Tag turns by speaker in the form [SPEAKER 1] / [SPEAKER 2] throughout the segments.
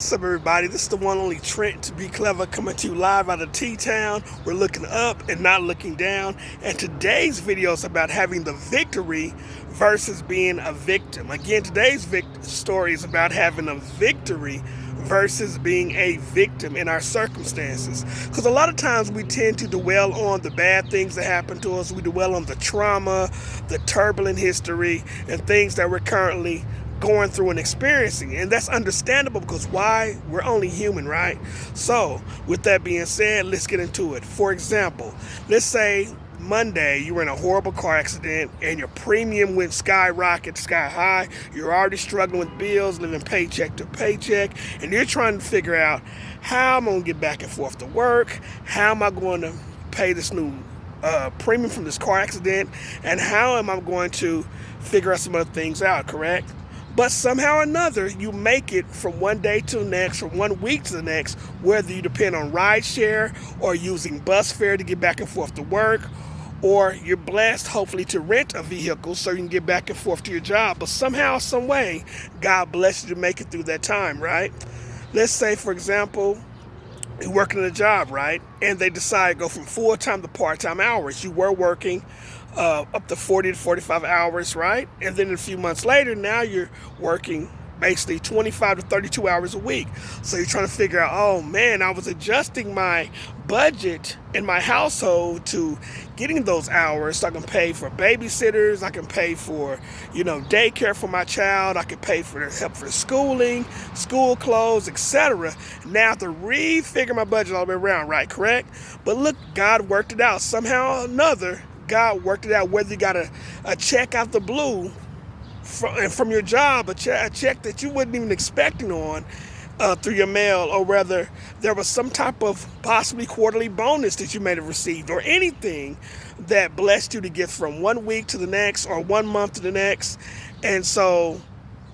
[SPEAKER 1] What's up, everybody? This is the one only Trent to be clever coming to you live out of T-Town. We're looking up and not looking down. And today's video is about having the victory versus being a victim. Again, today's story is about having a victory versus being a victim in our circumstances. Because a lot of times we tend to dwell on the bad things that happen to us. We dwell on the trauma, the turbulent history, and things that we're currently going through and experiencing, and that's understandable because why? We're only human, right? So with that being said, let's get into it. For example, let's say Monday you were in a horrible car accident and your premium went sky high. You're already struggling with bills, living paycheck to paycheck, and you're trying to figure out how I'm gonna get back and forth to work, how am I going to pay this new premium from this car accident, and how am I going to figure out some other things out, correct? But somehow or another, you make it from one day to the next, from 1 week to the next, whether you depend on rideshare or using bus fare to get back and forth to work, or you're blessed, hopefully, to rent a vehicle so you can get back and forth to your job. But somehow, some way, God bless you to make it through that time, right? Let's say, for example, you're working a job, right? And they decide to go from full-time to part-time hours. You were working up to 40 to 45 hours, right? And then a few months later, now you're working basically 25 to 32 hours a week. So you're trying to figure out, oh man, I was adjusting my budget in my household to getting those hours so I can pay for babysitters, I can pay for, daycare for my child, I can pay for help for schooling, school clothes, etc. Now I have to refigure my budget all the way around, right? Correct? But look, God worked it out. Somehow or another, God worked it out, whether you got a check out the blue from your job, a check that you wasn't even expecting on through your mail, or whether there was some type of possibly quarterly bonus that you may have received, or anything that blessed you to get from 1 week to the next or 1 month to the next. And so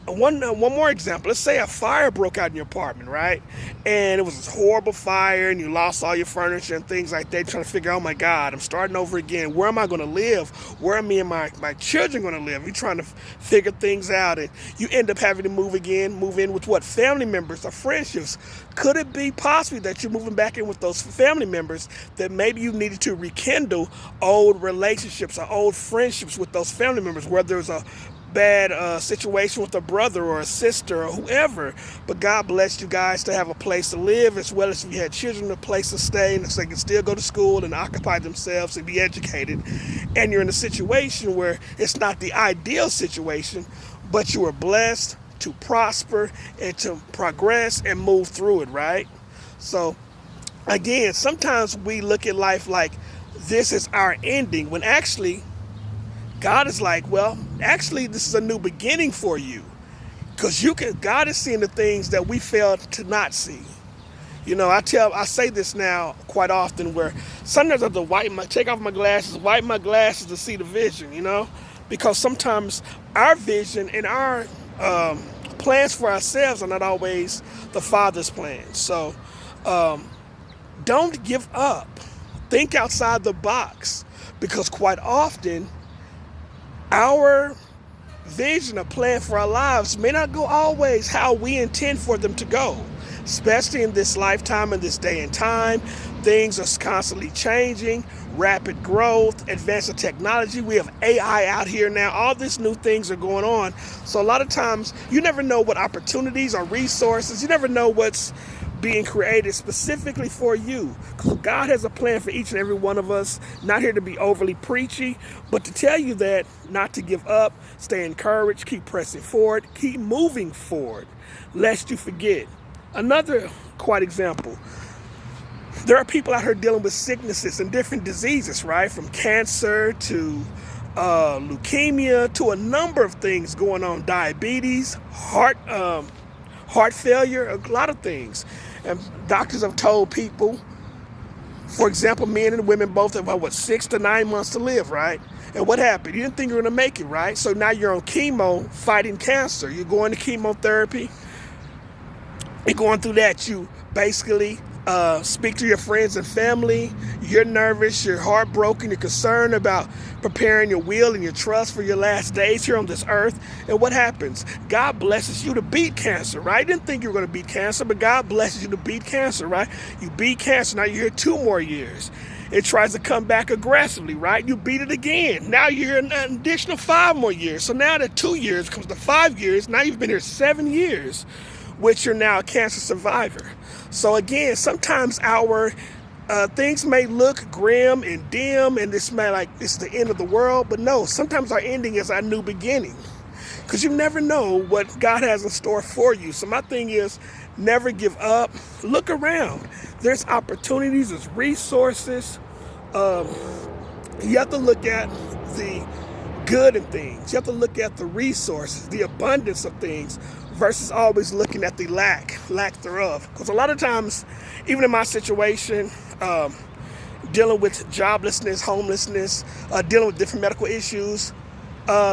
[SPEAKER 1] one more example. Let's say a fire broke out in your apartment, right? And it was this horrible fire and you lost all your furniture and things like that. Trying to figure out, oh my God, I'm starting over again. Where am I going to live? Where are me and my children going to live? You're trying to figure things out, and you end up having to move in with what? Family members or friendships. Could it be possibly that you're moving back in with those family members that maybe you needed to rekindle old relationships or old friendships with those family members, where there's a bad situation with a brother or a sister or whoever, but God blessed you guys to have a place to live, as well as if you had children, a place to stay, and so they can still go to school and occupy themselves and be educated. And you're in a situation where it's not the ideal situation, but you were blessed to prosper and to progress and move through it, right? So again, sometimes we look at life like this is our ending, when actually God is like, well, actually, this is a new beginning for you, because God is seeing the things that we failed to not see. I say this now quite often, where sometimes I have to take off my glasses, wipe my glasses to see the vision, because sometimes our vision and our plans for ourselves are not always the Father's plans. So don't give up. Think outside the box, because quite often, our vision or plan for our lives may not go always how we intend for them to go, especially in this lifetime, in this day and time. Things are constantly changing, rapid growth, advance of technology. We have AI out here now. All these new things are going on. So a lot of times you never know what opportunities or resources, you never know what's being created specifically for you. God has a plan for each and every one of us. Not here to be overly preachy, but to tell you that not to give up, stay encouraged, keep pressing forward, keep moving forward, lest you forget. Another quite example, there are people out here dealing with sicknesses and different diseases, right? From cancer to leukemia to a number of things going on, diabetes, heart failure, a lot of things. And doctors have told people, for example, men and women both have 6 to 9 months to live, right? And what happened? You didn't think you were going to make it, right? So now you're on chemo fighting cancer. You're going to chemotherapy. You're going through that. You basically Speak to your friends and family. You're nervous, you're heartbroken, you're concerned about preparing your will and your trust for your last days here on this earth. And what happens? God blesses you to beat cancer, right? I didn't think you were going to beat cancer, but God blesses you to beat cancer, right? You beat cancer, now you're here 2 more years. It tries to come back aggressively, right? You beat it again. Now you're here an additional 5 more years. So now that 2 years comes to 5 years, now you've been here 7 years, which you're now a cancer survivor. So again, sometimes our things may look grim and dim, and this may like it's the end of the world, but no, sometimes our ending is our new beginning, because you never know what God has in store for you. So my thing is, never give up. Look around. There's opportunities, there's resources. You have to look at the good in things. You have to look at the resources, the abundance of things, versus always looking at the lack thereof. Because a lot of times, even in my situation, dealing with joblessness, homelessness, dealing with different medical issues,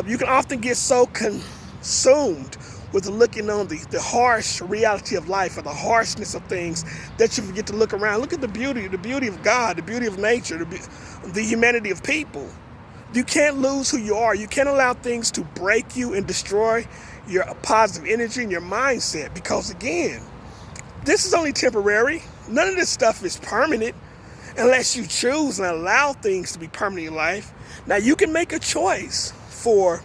[SPEAKER 1] you can often get so consumed with looking on the harsh reality of life, or the harshness of things, that you forget to look around. Look at the beauty of God, the beauty of nature, the humanity of people. You can't lose who you are. You can't allow things to break you and destroy your positive energy and your mindset, because again, this is only temporary. None of this stuff is permanent unless you choose and allow things to be permanent in life. Now you can make a choice for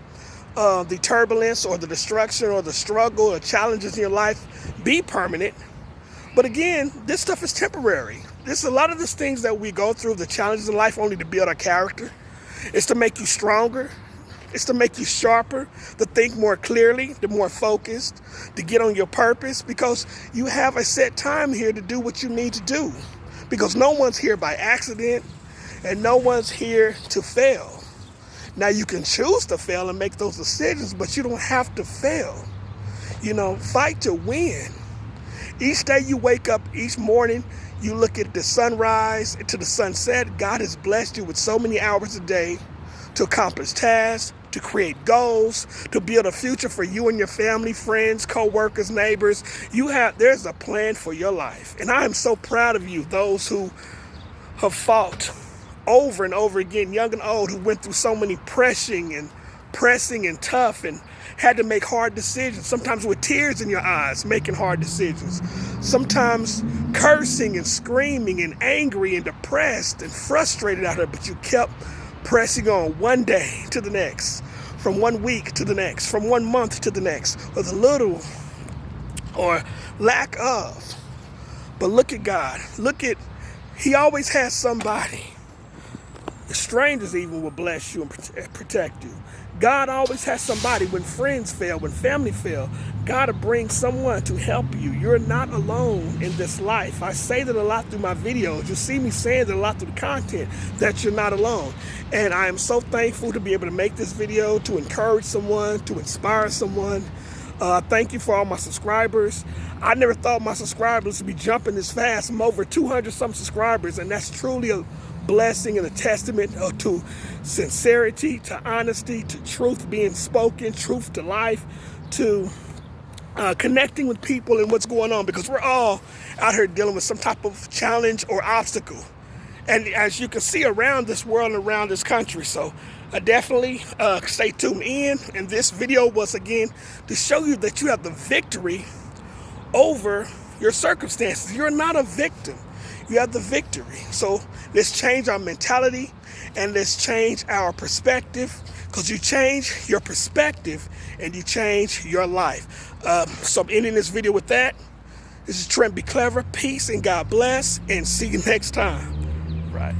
[SPEAKER 1] the turbulence or the destruction or the struggle or challenges in your life be permanent. But again, this stuff is temporary. There's a lot of these things that we go through, the challenges in life, only to build our character. It's to make you stronger. It's to make you sharper, to think more clearly, to more focused, to get on your purpose, because you have a set time here to do what you need to do. Because no one's here by accident, and no one's here to fail. Now you can choose to fail and make those decisions, but you don't have to fail. Fight to win. Each day you wake up, each morning, you look at the sunrise to the sunset. God has blessed you with so many hours a day to accomplish tasks, to create goals, to build a future for you and your family, friends, co-workers, neighbors. There's a plan for your life. And I am so proud of you, those who have fought over and over again, young and old, who went through so many pressing and tough, and had to make hard decisions, sometimes with tears in your eyes, making hard decisions, sometimes cursing and screaming and angry and depressed and frustrated out there, but you kept pressing on, one day to the next, from 1 week to the next, from 1 month to the next, with a little or lack of. But look at God. He always has somebody. Strangers even will bless you and protect you. God always has somebody. When friends fail, when family fail, God will bring someone to help you. You're not alone in this life. I say that a lot through my videos. You see me saying that a lot through the content, that you're not alone. And I am so thankful to be able to make this video, to encourage someone, to inspire someone. Thank you for all my subscribers. I never thought my subscribers would be jumping this fast. I'm over 200 some subscribers, and that's truly a blessing and a testament to sincerity, to honesty, to truth being spoken, truth to life, to connecting with people and what's going on, because we're all out here dealing with some type of challenge or obstacle. And as you can see around this world and around this country. So definitely stay tuned in. And this video was, again, to show you that you have the victory over your circumstances. You're not a victim. You have the victory. So let's change our mentality and let's change our perspective, because you change your perspective and you change your life. So I'm ending this video with that. This is Trent Be Clever. Peace and God bless, and see you next time. Right.